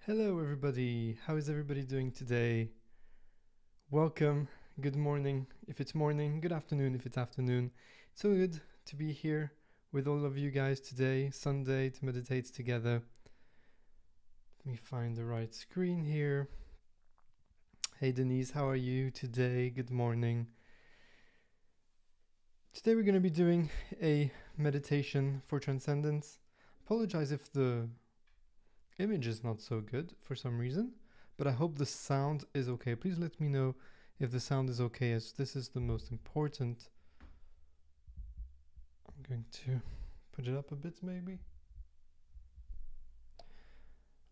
Hello, everybody. How is everybody doing today? Welcome. Good morning if it's morning. Good afternoon if it's afternoon. It's so good to be here with all of you guys today, Sunday, to meditate together. Let me find the right screen here. Hey, Denise, how are you today? Good morning. Today we're going to be doing a meditation for transcendence. Apologize if the image is not so good for some reason, but I hope the sound is okay. Please let me know if the sound is okay, as this is the most important. I'm going to put it up a bit, maybe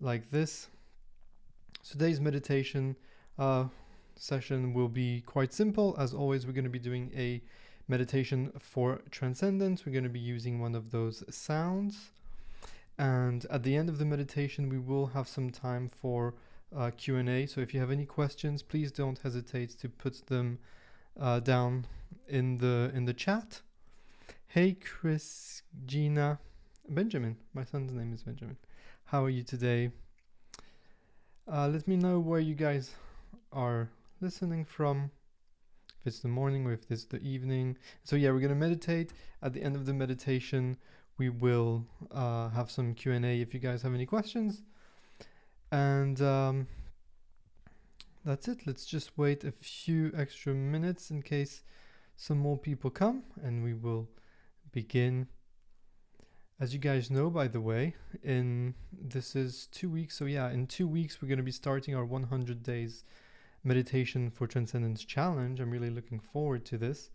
like this. Today's meditation session will be quite simple. As always, we're going to be doing a meditation for transcendence. We're going to be using one of those sounds, and at the end of the meditation we will have some time for Q&A. So if you have any questions, please don't hesitate to put them down in the chat. Hey, Chris, Gina, Benjamin. My son's name is Benjamin. How are you today? Let me know where you guys are listening from, if it's the morning or if it's the evening. So yeah, we're going to meditate. At the end of the meditation, we will have some Q&A if you guys have any questions. And that's it. Let's just wait a few extra minutes in case some more people come, and we will begin. As you guys know, by the way, this is 2 weeks. So yeah, in 2 weeks, we're going to be starting our 100 days meditation for Transcendence challenge. I'm really looking forward to this.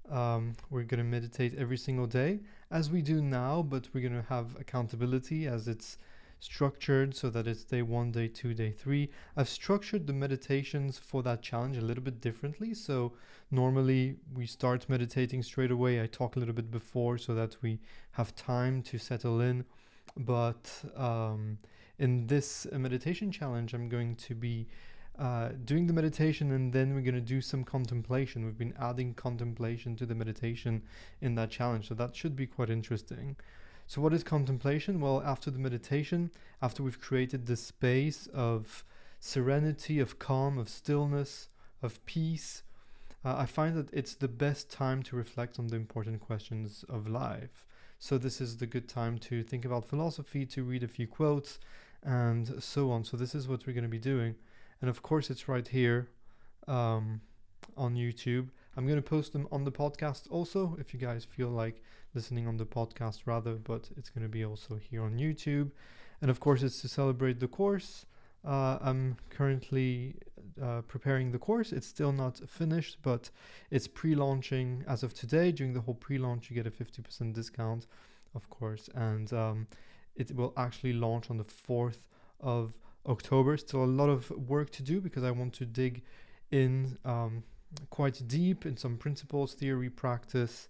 We're going to meditate every single day as we do now, but we're going to have accountability as it's structured so that it's day 1, day 2, day 3. I've structured the meditations for that challenge a little bit differently. So normally we start meditating straight away. I talk a little bit before so that we have time to settle in. But in this meditation challenge, I'm going to be doing the meditation, and then we're going to do some contemplation. We've been adding contemplation to the meditation in that challenge, so that should be quite interesting. So what is contemplation? Well, after the meditation, after we've created the space of serenity, of calm, of stillness, of peace, I find that it's the best time to reflect on the important questions of life. So this is the good time to think about philosophy, to read a few quotes, and so on. So this is what we're going to be doing. And of course, it's right here on YouTube. I'm going to post them on the podcast also, if you guys feel like listening on the podcast rather, but it's going to be also here on YouTube. And of course, it's to celebrate the course. I'm currently preparing the course. It's still not finished, but it's pre-launching as of today. During the whole pre-launch, you get a 50% discount, of course. And it will actually launch on the 4th of October. Still a lot of work to do because I want to dig in quite deep in some principles, theory, practice,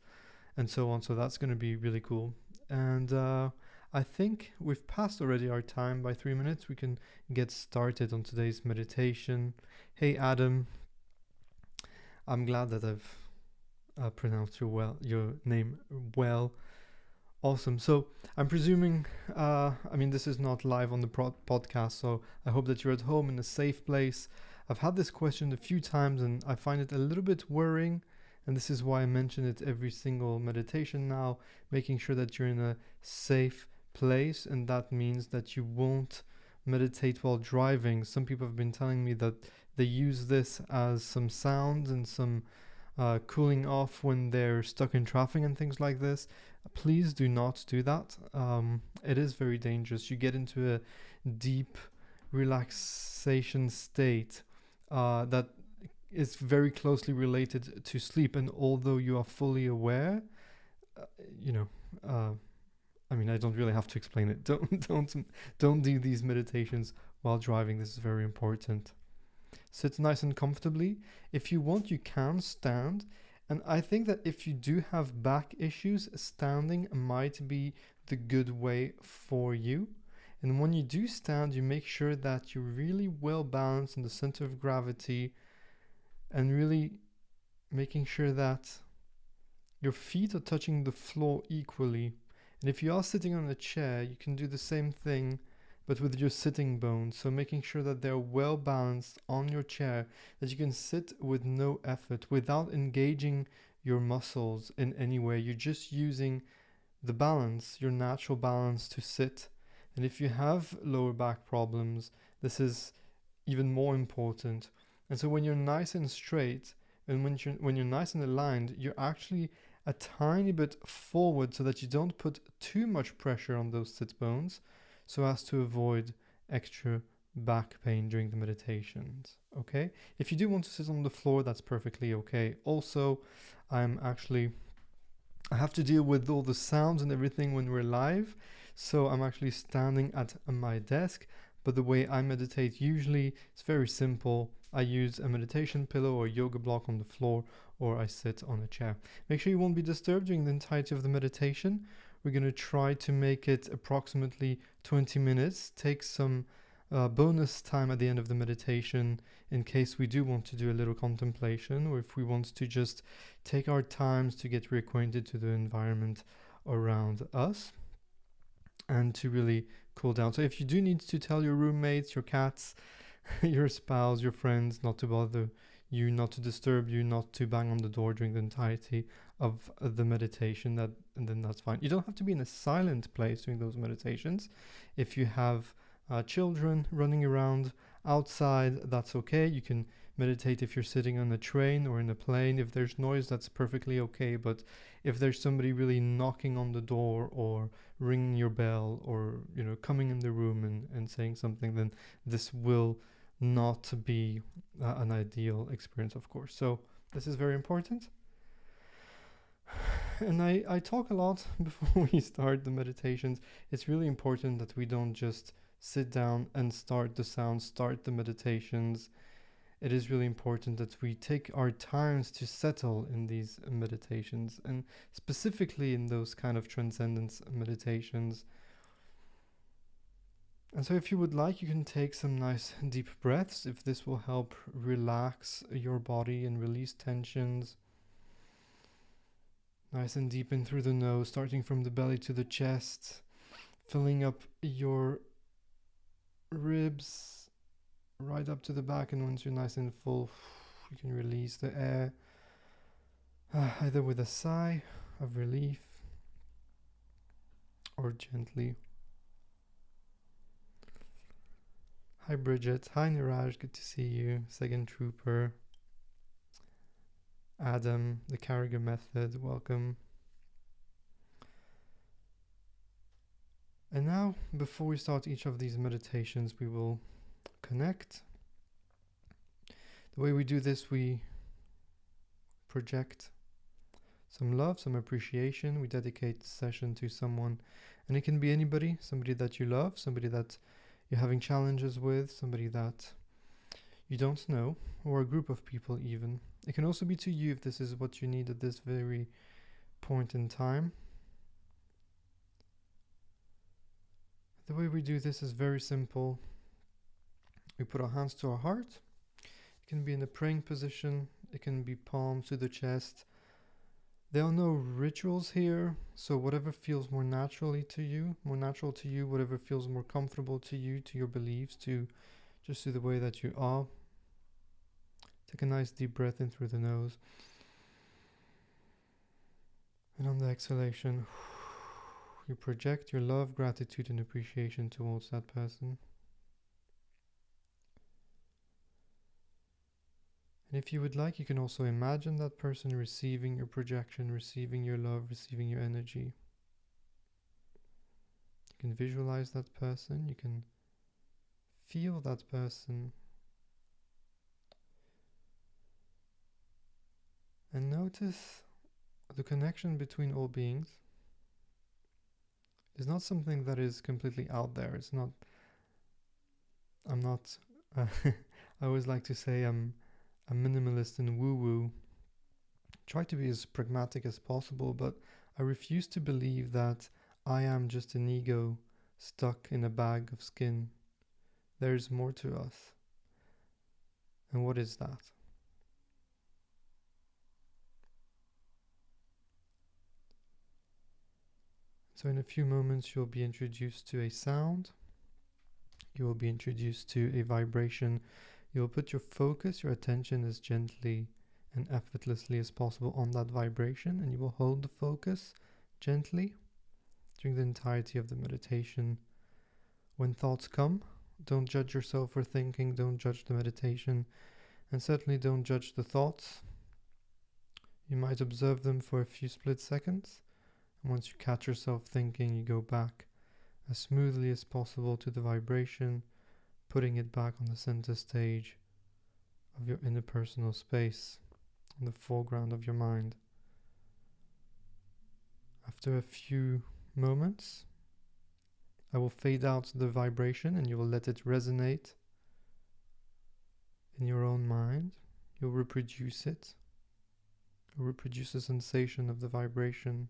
and so on. So that's going to be really cool. And I think we've passed already our time by 3 minutes. We can get started on today's meditation. Hey, Adam. I'm glad that I've pronounced your name well. Awesome. So I'm presuming, this is not live on the podcast, so I hope that you're at home in a safe place. I've had this question a few times and I find it a little bit worrying, and this is why I mention it every single meditation now, making sure that you're in a safe place, and that means that you won't meditate while driving. Some people have been telling me that they use this as some sounds and some cooling off when they're stuck in traffic and things like this. Please do not do that. It is very dangerous. You get into a deep relaxation state that is very closely related to sleep. And although you are fully aware, I don't really have to explain it. Don't do these meditations while driving. This is very important. Sit nice and comfortably. If you want, you can stand. And I think that if you do have back issues, standing might be the good way for you. And when you do stand, you make sure that you're really well balanced in the center of gravity, and really making sure that your feet are touching the floor equally. And if you are sitting on a chair, you can do the same thing, but with your sitting bones. So making sure that they're well balanced on your chair, that you can sit with no effort without engaging your muscles in any way. You're just using the balance, your natural balance to sit. And if you have lower back problems, this is even more important. And so when you're nice and straight, and when you're nice and aligned, you're actually a tiny bit forward so that you don't put too much pressure on those sit bones, so as to avoid extra back pain during the meditations. Okay? If you do want to sit on the floor, that's perfectly okay. Also, I have to deal with all the sounds and everything when we're live, so I'm actually standing at my desk. But the way I meditate usually, it's very simple. I use a meditation pillow or yoga block on the floor, or I sit on a chair. Make sure you won't be disturbed during the entirety of the meditation. We're going to try to make it approximately 20 minutes. Take some bonus time at the end of the meditation in case we do want to do a little contemplation, or if we want to just take our times to get reacquainted to the environment around us and to really cool down. So if you do need to tell your roommates, your cats, your spouse, your friends not to bother you, not to disturb you, not to bang on the door during the entirety of the meditation, then that's fine. You don't have to be in a silent place during those meditations. If you have children running around outside, that's okay. You can meditate if you're sitting on a train or in a plane. If there's noise, that's perfectly okay. But if there's somebody really knocking on the door or ringing your bell or coming in the room and saying something, then this will not be an ideal experience, of course. So this is very important. And I talk a lot before we start the meditations. It's really important that we don't just sit down and start the sound, start the meditations. It is really important that we take our times to settle in these meditations, and specifically in those kind of transcendence meditations. And so if you would like, you can take some nice deep breaths if this will help relax your body and release tensions. Nice and deep in through the nose, starting from the belly to the chest, filling up your ribs right up to the back, and once you're nice and full, you can release the air, either with a sigh of relief or gently. Hi Bridget, hi Niraj, good to see you. Second Trooper, Adam, the Carriger Method, welcome. And now, before we start each of these meditations, we will connect. The way we do this, we project some love, some appreciation. We dedicate the session to someone, and it can be anybody, somebody that you love, somebody that you're having challenges with, somebody that you don't know, or a group of people even. It can also be to you if this is what you need at this very point in time. The way we do this is very simple. We put our hands to our heart. It can be in a praying position. It can be palms to the chest. There are no rituals here, so whatever feels more natural to you, whatever feels more comfortable to you, to your beliefs, to just to the way that you are. Take a nice deep breath in through the nose. And on the exhalation, you project your love, gratitude, and appreciation towards that person. And if you would like, you can also imagine that person receiving your projection, receiving your love, receiving your energy. You can visualize that person, you can feel that person. And notice the connection between all beings is not something that is completely out there. I always like to say I'm a minimalist in woo-woo. Try to be as pragmatic as possible, but I refuse to believe that I am just an ego stuck in a bag of skin. There is more to us. And what is that? So in a few moments you'll be introduced to a sound. you will be introduced to a vibration. You'll put your focus, your attention as gently and effortlessly as possible on that vibration, and you will hold the focus gently during the entirety of the meditation. When thoughts come, don't judge yourself for thinking, don't judge the meditation, and certainly don't judge the thoughts. You might observe them for a few split seconds, and once you catch yourself thinking, you go back as smoothly as possible to the vibration, putting it back on the center stage of your interpersonal space, in the foreground of your mind. After a few moments, I will fade out the vibration and you will let it resonate in your own mind. You'll reproduce it. You'll reproduce the sensation of the vibration.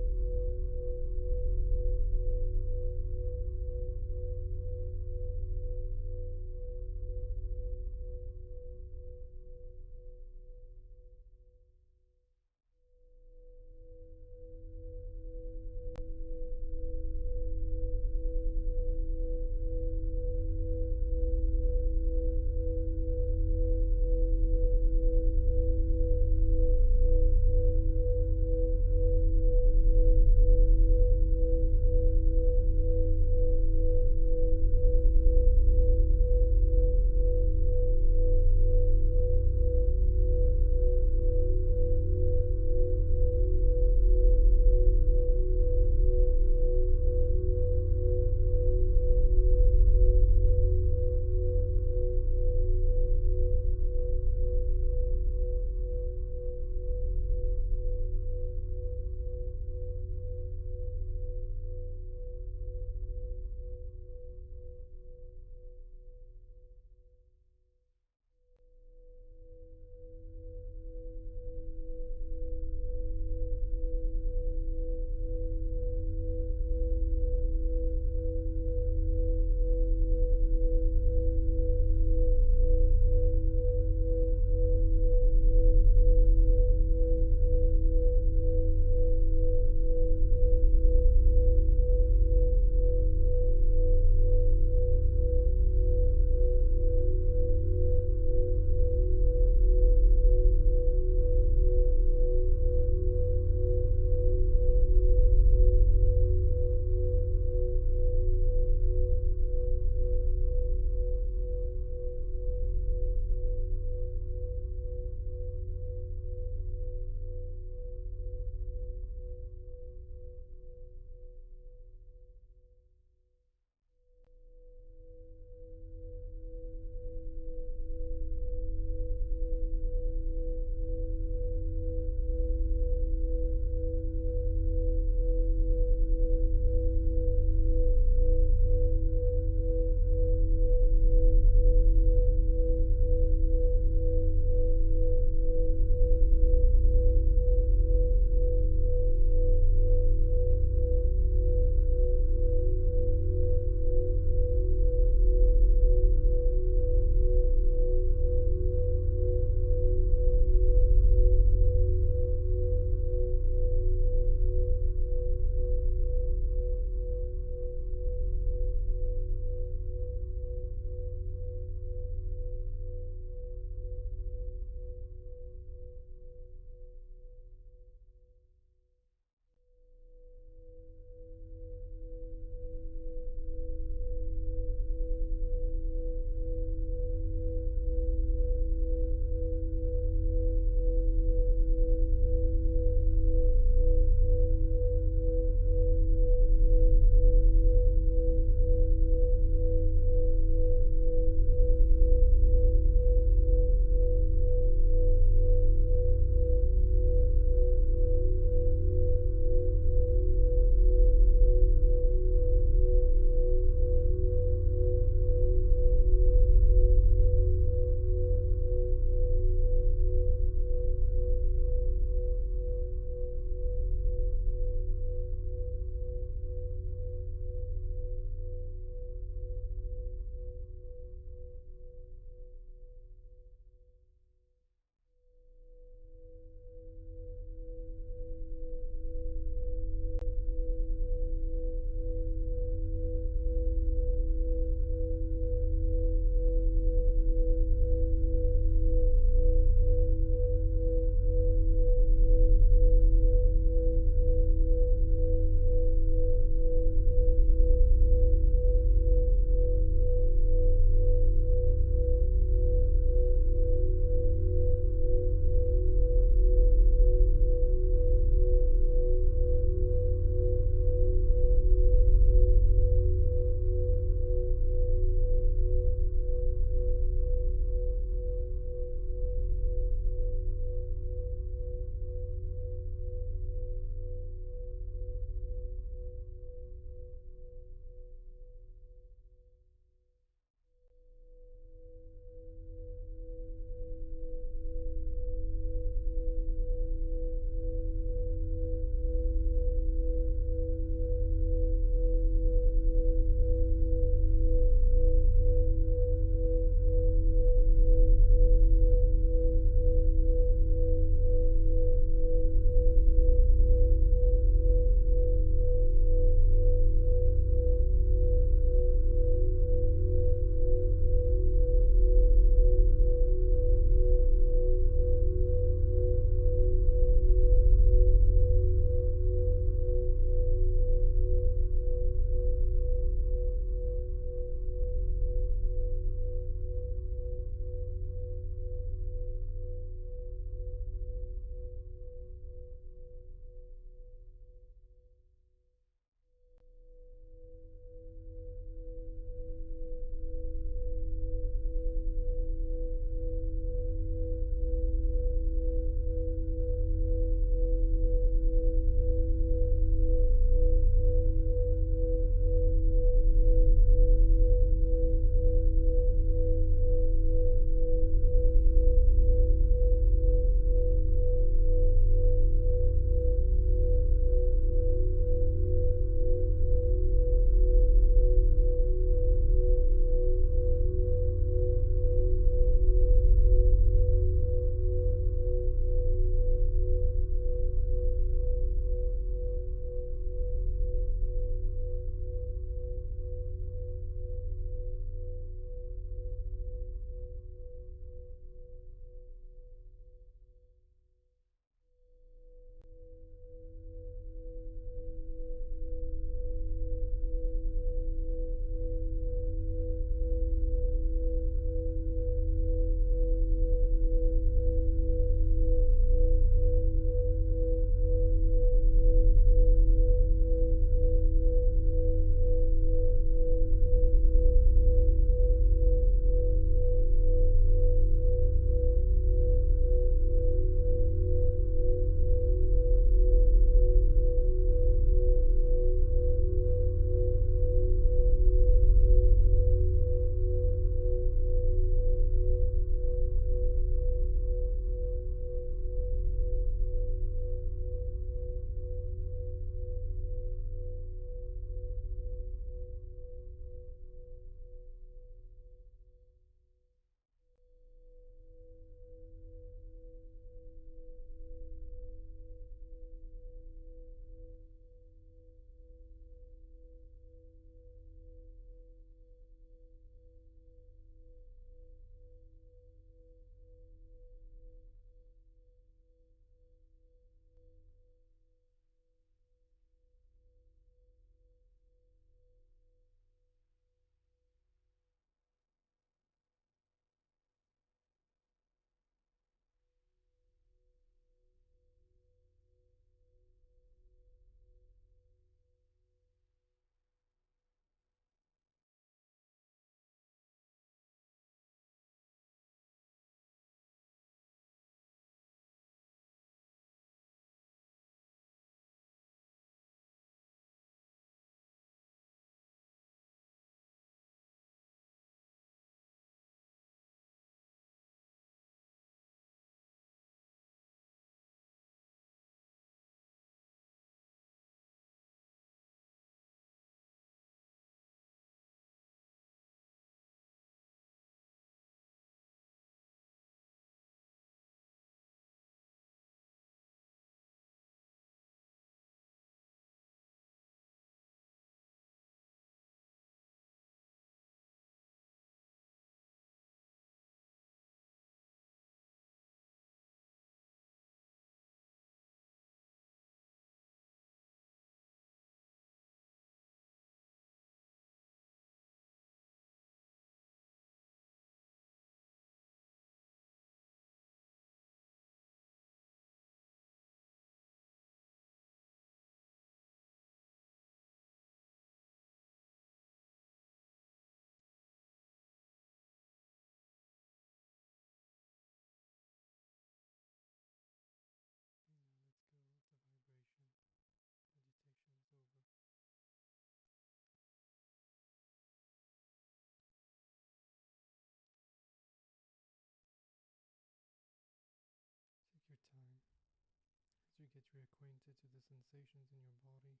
reacquainted to the sensations in your body.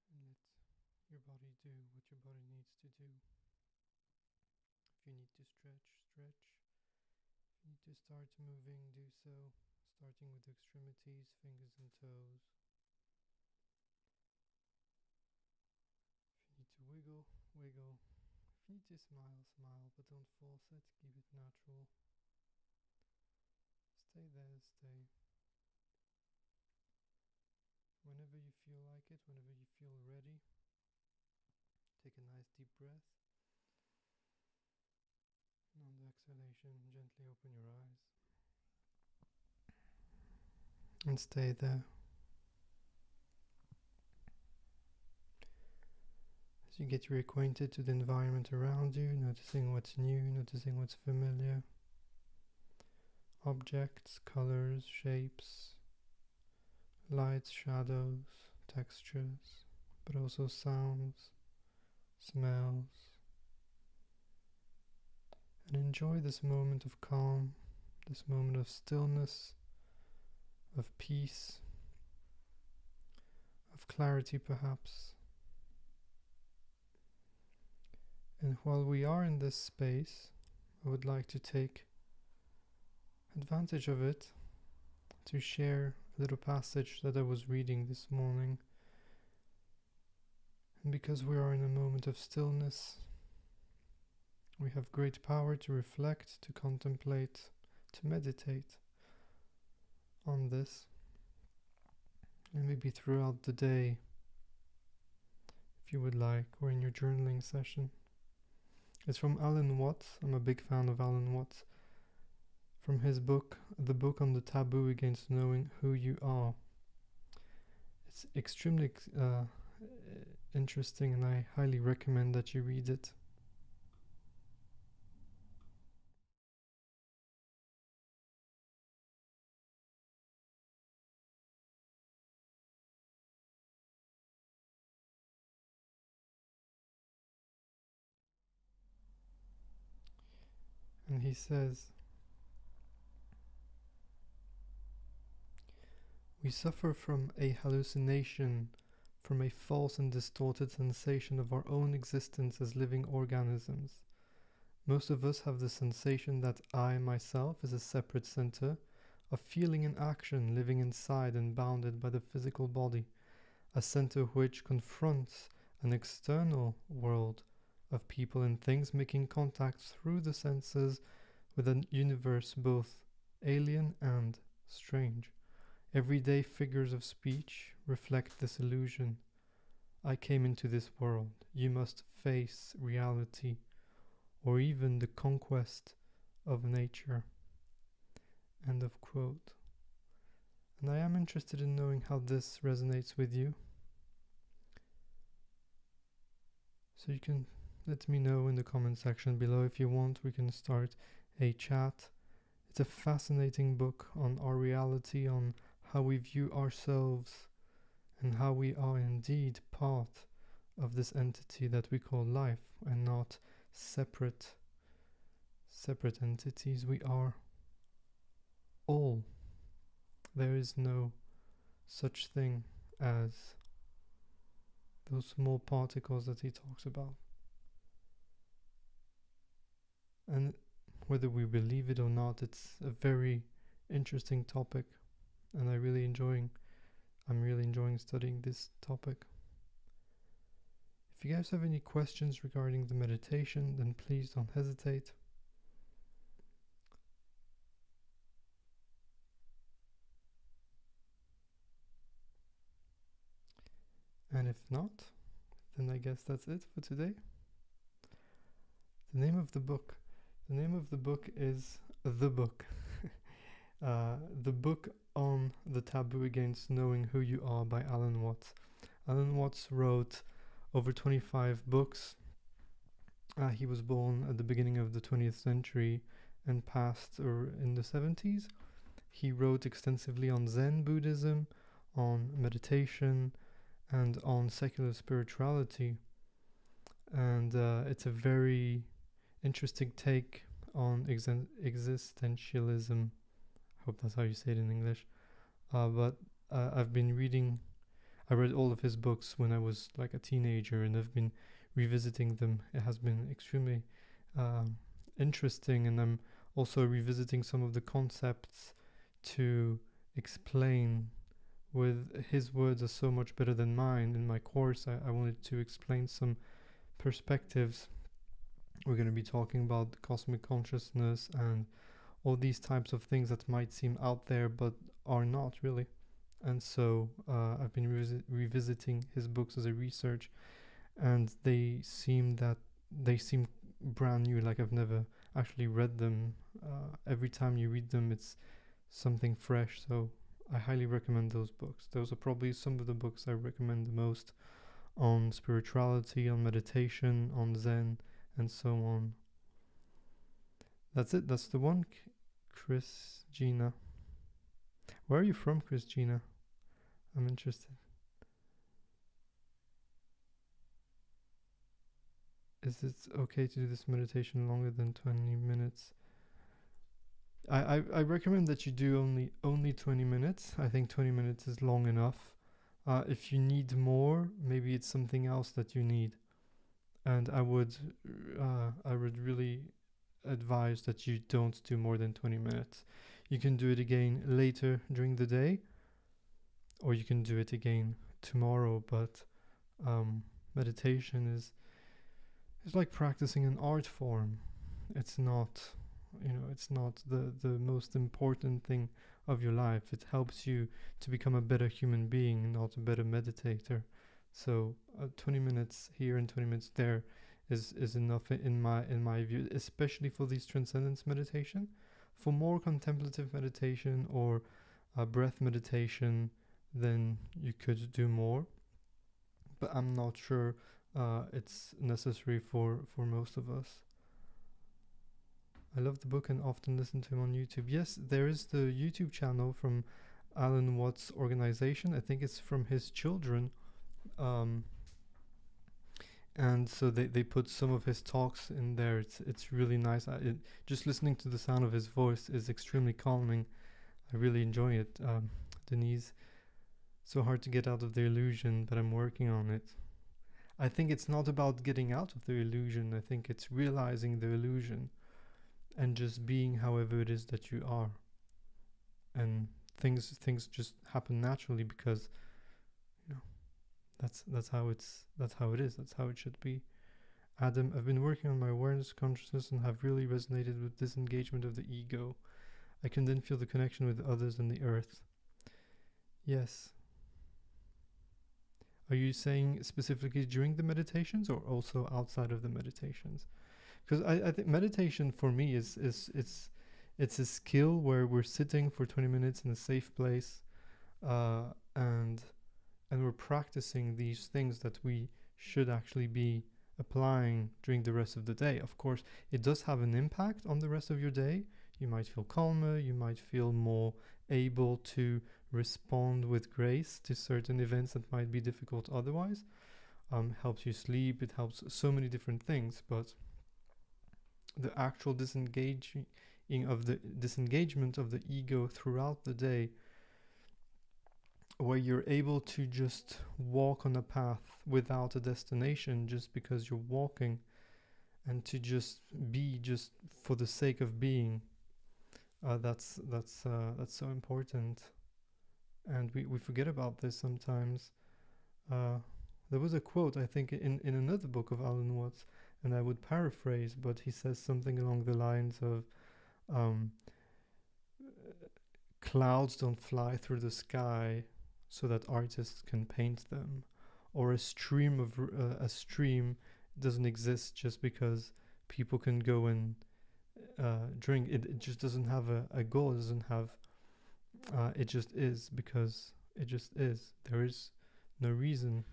And let your body do what your body needs to do. If you need to stretch, stretch. If you need to start moving, do so, starting with extremities, fingers and toes. If you need to wiggle, wiggle. If you need to smile, smile, but don't force it, keep it natural. Stay there, stay. Whenever you feel like it, whenever you feel ready, take a nice deep breath. And on the exhalation, gently open your eyes. And stay there. As you get reacquainted to the environment around you, noticing what's new, noticing what's familiar. Objects, colors, shapes, lights, shadows, textures, but also sounds, smells. And enjoy this moment of calm, this moment of stillness, of peace, of clarity perhaps. And while we are in this space, I would like to take advantage of it to share a little passage that I was reading this morning. And because we are in a moment of stillness, we have great power to reflect, to contemplate, to meditate on this. And maybe throughout the day, if you would like, or in your journaling session. It's from Alan Watts. I'm a big fan of Alan Watts. From his book, The Book on the Taboo Against Knowing Who You Are. It's extremely interesting, and I highly recommend that you read it. And he says, "We suffer from a hallucination, from a false and distorted sensation of our own existence as living organisms. Most of us have the sensation that I, myself, is a separate center of feeling and action living inside and bounded by the physical body, a center which confronts an external world of people and things, making contact through the senses with a universe both alien and strange. Everyday figures of speech reflect this illusion. I came into this world. You must face reality, or even the conquest of nature." End of quote. And I am interested in knowing how this resonates with you. So you can let me know in the comment section below. If you want, we can start a chat. It's a fascinating book on our reality, on how we view ourselves, and how we are indeed part of this entity that we call life, and not separate entities. We are all. There is no such thing as those small particles that he talks about. And whether we believe it or not, it's a very interesting topic, and I'm really enjoying studying this topic. If you guys have any questions regarding the meditation, then please don't hesitate. And if not, then I guess that's it for today. The name of the book is The Book. The Book on the Taboo Against Knowing Who You Are by Alan Watts. Alan Watts wrote over 25 books. He was born at the beginning of the 20th century and passed in the 70s. He wrote extensively on Zen Buddhism, on meditation, and on secular spirituality. and it's a very interesting take on existentialism. Hope that's how you say it in English. But I've been reading. I read all of his books when I was like a teenager, and I've been revisiting them. It has been extremely interesting, and I'm also revisiting some of the concepts to explain with his words are so much better than mine. In my course, I wanted to explain some perspectives. We're going to be talking about cosmic consciousness and all these types of things that might seem out there but are not really. And so I've been revisiting his books as a research, and they seem brand new, like I've never actually read them. Every time you read them, it's something fresh. So I highly recommend those books. Those are probably some of the books I recommend the most on spirituality, on meditation, on Zen, and so on. That's it. That's the one. Chris Gina. Where are you from, Chris Gina? I'm interested. Is it okay to do this meditation longer than 20 minutes? I recommend that you do only 20 minutes. I think 20 minutes is long enough. If you need more, maybe it's something else that you need. And I would really advise that you don't do more than 20 minutes. You can do it again later during the day, or you can do it again tomorrow. But meditation is like practicing an art form. It's not, it's not the most important thing of your life. It helps you to become a better human being, not a better meditator. So 20 minutes here and 20 minutes there is enough in my view, especially for these transcendence meditation. For more contemplative meditation or breath meditation, then you could do more. But I'm not sure it's necessary for most of us. I love the book and often listen to him on YouTube. Yes, there is the YouTube channel from Alan Watts' organization. I think it's from his children. And so they put some of his talks in there. It's really nice. Just listening to the sound of his voice is extremely calming. I really enjoy it. Denise, so hard to get out of the illusion, but I'm working on it. I think it's not about getting out of the illusion. I think it's realizing the illusion and just being however it is that you are. And things just happen naturally because that's how it is. That's how it should be. Adam, I've been working on my awareness consciousness and have really resonated with disengagement of the ego. I can then feel the connection with others and the earth. Yes. Are you saying specifically during the meditations or also outside of the meditations? Because I think meditation for me is it's a skill where we're sitting for 20 minutes in a safe place, and we're practicing these things that we should actually be applying during the rest of the day. Of course, it does have an impact on the rest of your day. You might feel calmer, you might feel more able to respond with grace to certain events that might be difficult otherwise. Helps you sleep, it helps so many different things, but the actual disengagement of the ego throughout the day, where you're able to just walk on a path without a destination just because you're walking, and to just be just for the sake of being, that's so important. And we forget about this sometimes. There was a quote, I think, in another book of Alan Watts, and I would paraphrase, but he says something along the lines of, clouds don't fly through the sky so that artists can paint them, or a stream doesn't exist just because people can go and drink. It just doesn't have a goal. It doesn't have. It just is because it just is. There is no reason.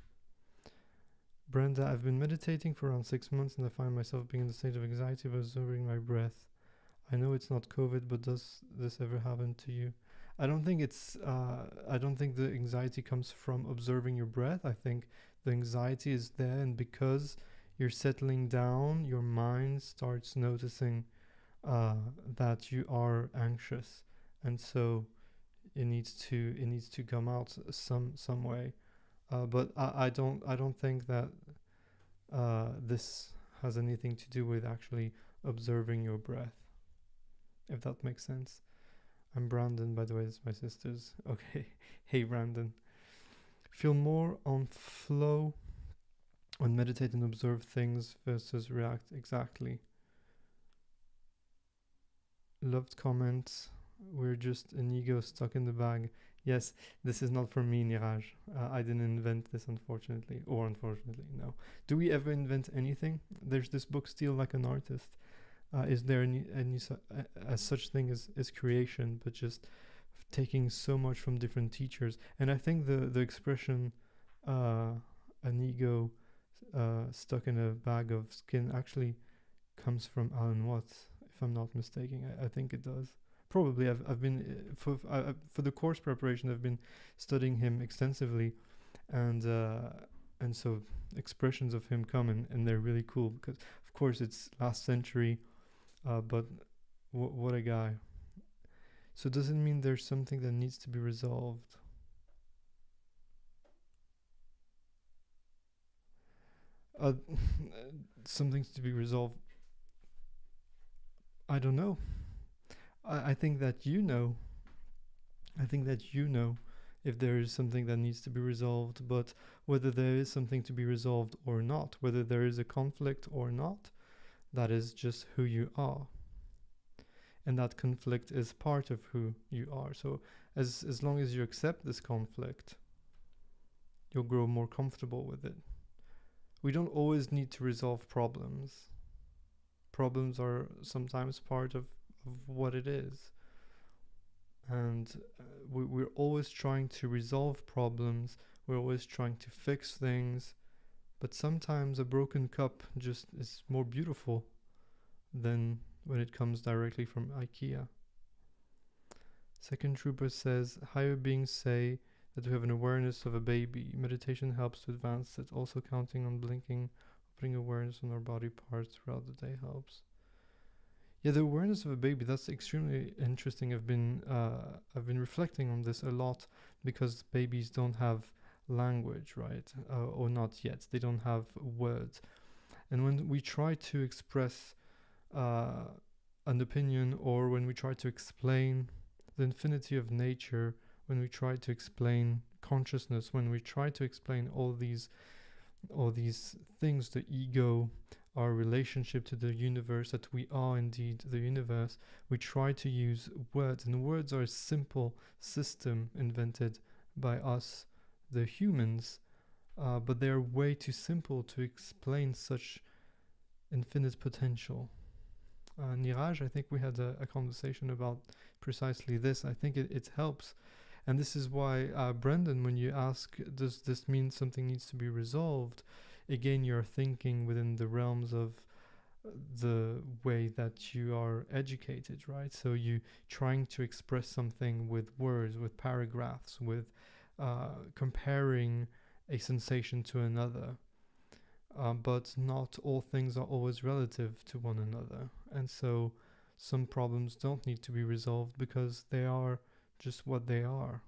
Brenda, I've been meditating for around 6 months and I find myself being in a state of anxiety about observing my breath. I know it's not COVID, but does this ever happen to you? I don't think I don't think the anxiety comes from observing your breath. I think the anxiety is there, and because you're settling down, your mind starts noticing that you are anxious, and so it needs to come out some way. But I don't think that this has anything to do with actually observing your breath, if that makes sense. I'm Brandon, by the way. It's my sister's. Okay. Hey, Brandon. Feel more on flow when meditate and observe things versus react. Exactly. Loved comments. We're just an ego stuck in the bag. Yes, this is not from me, Niraj. I didn't invent this, unfortunately. Or unfortunately, no. Do we ever invent anything? There's this book, Steal Like an Artist. Is there any such thing as creation, but just taking so much from different teachers? And I think the expression an ego stuck in a bag of skin actually comes from Alan Watts, if I'm not mistaken. I think it does. Probably. I've been for the course preparation, I've been studying him extensively, and so expressions of him come, and they're really cool because of course it's last century, but what a guy. So does it mean there's something that needs to be resolved? Uh, Something's to be resolved. I don't know. I think that you know. I think that you know if there is something that needs to be resolved, but whether there is something to be resolved or not, whether there is a conflict or not, that is just who you are. And that conflict is part of who you are. So as long as you accept this conflict, you'll grow more comfortable with it. We don't always need to resolve problems. Problems are sometimes part of what it is. And we're always trying to resolve problems. We're always trying to fix things. But sometimes a broken cup just is more beautiful than when it comes directly from IKEA. Second Trooper says, higher beings say that we have an awareness of a baby. Meditation helps to advance it. Also counting on blinking, putting awareness on our body parts throughout the day helps. Yeah, the awareness of a baby, that's extremely interesting. I've been reflecting on this a lot because babies don't have language, right? Or not yet. They don't have words. And when we try to express an opinion, or when we try to explain the infinity of nature, when we try to explain consciousness, when we try to explain all these things, the ego, our relationship to the universe, that we are indeed the universe, we try to use words, and words are a simple system invented by us, the humans, but they're way too simple to explain such infinite potential. Niraj, I think we had a conversation about precisely this. I think it helps. And this is why, Brendan, when you ask, does this mean something needs to be resolved? Again, you're thinking within the realms of the way that you are educated, right? So you trying to express something with words, with paragraphs, with comparing a sensation to another. But not all things are always relative to one another. And so some problems don't need to be resolved because they are just what they are,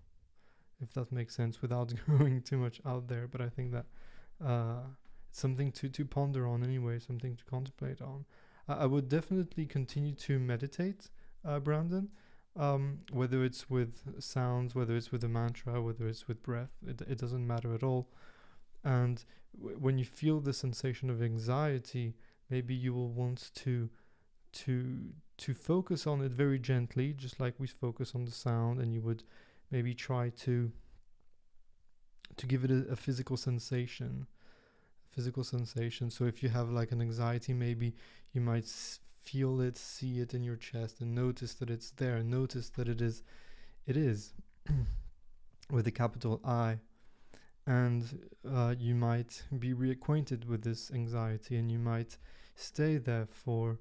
if that makes sense, without going too much out there. But I think that it's something to ponder on anyway, something to contemplate on. I would definitely continue to meditate, Brandon, whether it's with sounds, whether it's with a mantra, whether it's with breath, it doesn't matter at all. And when you feel the sensation of anxiety, maybe you will want to focus on it very gently, just like we focus on the sound, and you would maybe try to give it a physical sensation. So if you have like an anxiety, maybe you might feel it, see it in your chest, and notice that it's there. Notice that it is with a capital I. And you might be reacquainted with this anxiety, and you might stay there for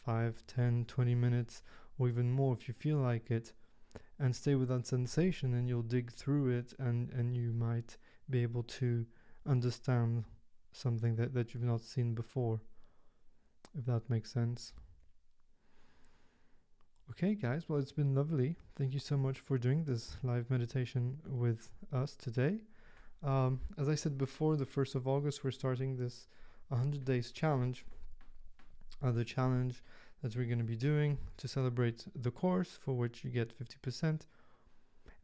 5, 10, 20 minutes, or even more if you feel like it, and stay with that sensation, and you'll dig through it, and you might be able to understand something that you've not seen before, if that makes sense. Okay, guys, well, it's been lovely. Thank you so much for doing this live meditation with us today. As I said before, the 1st of August, we're starting this 100 days challenge. The challenge that we're going to be doing to celebrate the course, for which you get 50%.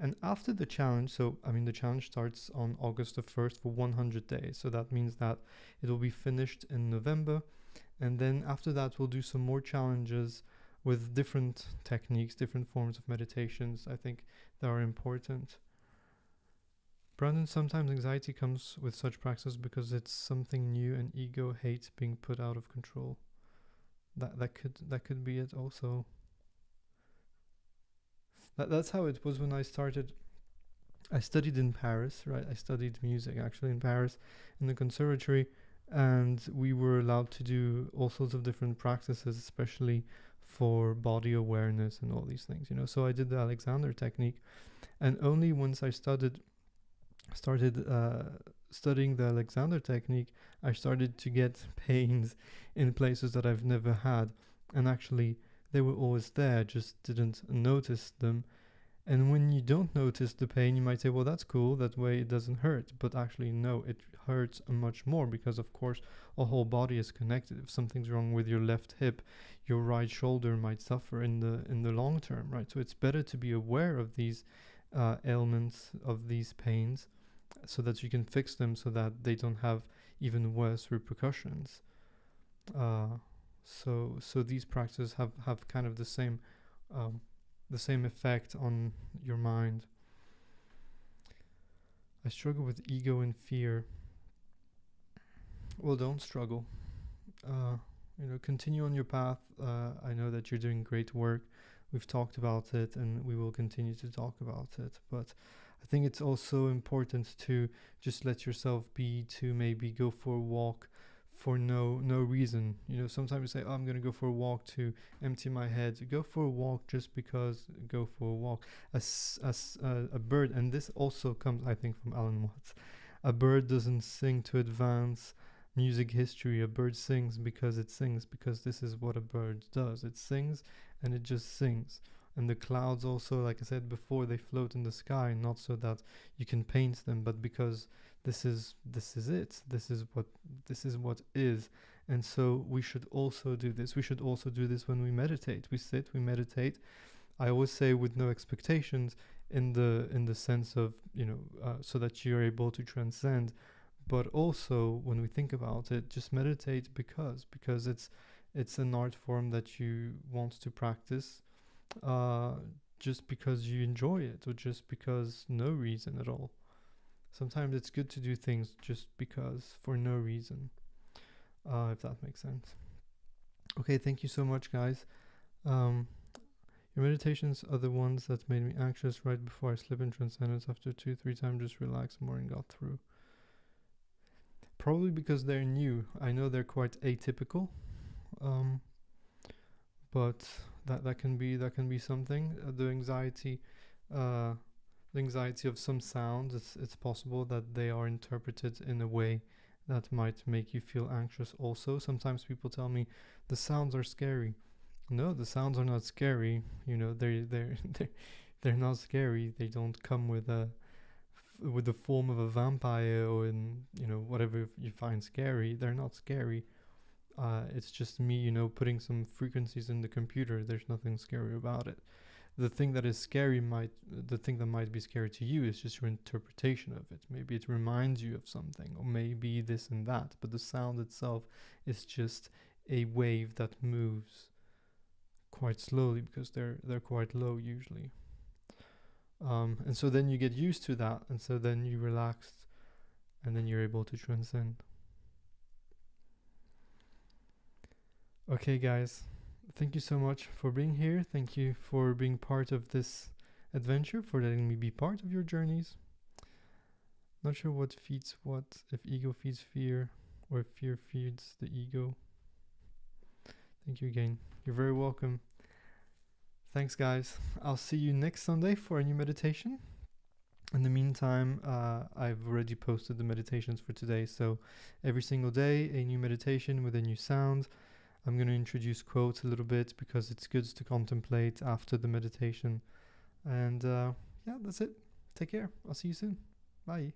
And after the challenge, the challenge starts on August the 1st for 100 days. So that means that it will be finished in November. And then after that, we'll do some more challenges with different techniques, different forms of meditations, I think, that are important. Brandon, sometimes anxiety comes with such practice because it's something new and ego hates being put out of control. That could be it also. That's how it was when I started. I studied in Paris, right? I studied music actually in Paris in the conservatory, and we were allowed to do all sorts of different practices, especially for body awareness and all these things, you know. So I did the Alexander technique, and only once I started studying the Alexander technique, I started to get pains in places that I've never had, and actually they were always there, just didn't notice them. And when you don't notice the pain, you might say, well, that's cool, that way it doesn't hurt. But actually, no, it hurts much more because, of course, our whole body is connected. If something's wrong with your left hip, your right shoulder might suffer in the long term, right? So it's better to be aware of these ailments, of these pains, so that you can fix them so that they don't have even worse repercussions. So these practices have kind of the same effect on your mind. I struggle with ego and fear. Well, don't struggle. Continue on your path. I know that you're doing great work. We've talked about it, and we will continue to talk about it. But I think it's also important to just let yourself be, to maybe go for a walk for no reason. You know, sometimes you say, oh, I'm going to go for a walk to empty my head. Go for a walk just because. Go for a walk. A bird, and this also comes, I think, from Alan Watts. A bird doesn't sing to advance music history. A bird sings because it sings, because this is what a bird does. It sings and it just sings. And the clouds also, like I said before, they float in the sky, not so that you can paint them, but because this is it. This is what is. And so we should also do this. We should also do this when we meditate. We sit, we meditate. I always say with no expectations, in the sense of, so that you're able to transcend. But also, when we think about it, just meditate because it's an art form that you want to practice, just because you enjoy it, or just because no reason at all. Sometimes it's good to do things just because, for no reason, if that makes sense. Okay, thank you so much, guys. Your meditations are the ones that made me anxious right before I slip in Transcendence. After 2-3 times, just relaxed more and got through. Probably because they're new. I know they're quite atypical, but that can be something. The anxiety of some sounds. It's possible that they are interpreted in a way that might make you feel anxious. Also, sometimes people tell me the sounds are scary. No, the sounds are not scary. They're not scary. They don't come with the form of a vampire or in whatever you find scary. They're not scary. It's just me, putting some frequencies in the computer. There's nothing scary about it. The thing that might be scary to you is just your interpretation of it. Maybe it reminds you of something, or maybe this and that. But the sound itself is just a wave that moves quite slowly, because they're quite low usually. And so then you get used to that, and so then you relax, and then you're able to transcend. Okay, guys, thank you so much for being here. Thank you for being part of this adventure, for letting me be part of your journeys. Not sure what feeds what, if ego feeds fear, or if fear feeds the ego. Thank you again. You're very welcome. Thanks, guys. I'll see you next Sunday for a new meditation. In the meantime, I've already posted the meditations for today. So every single day, a new meditation with a new sound. I'm going to introduce quotes a little bit because it's good to contemplate after the meditation. And yeah, that's it. Take care. I'll see you soon. Bye.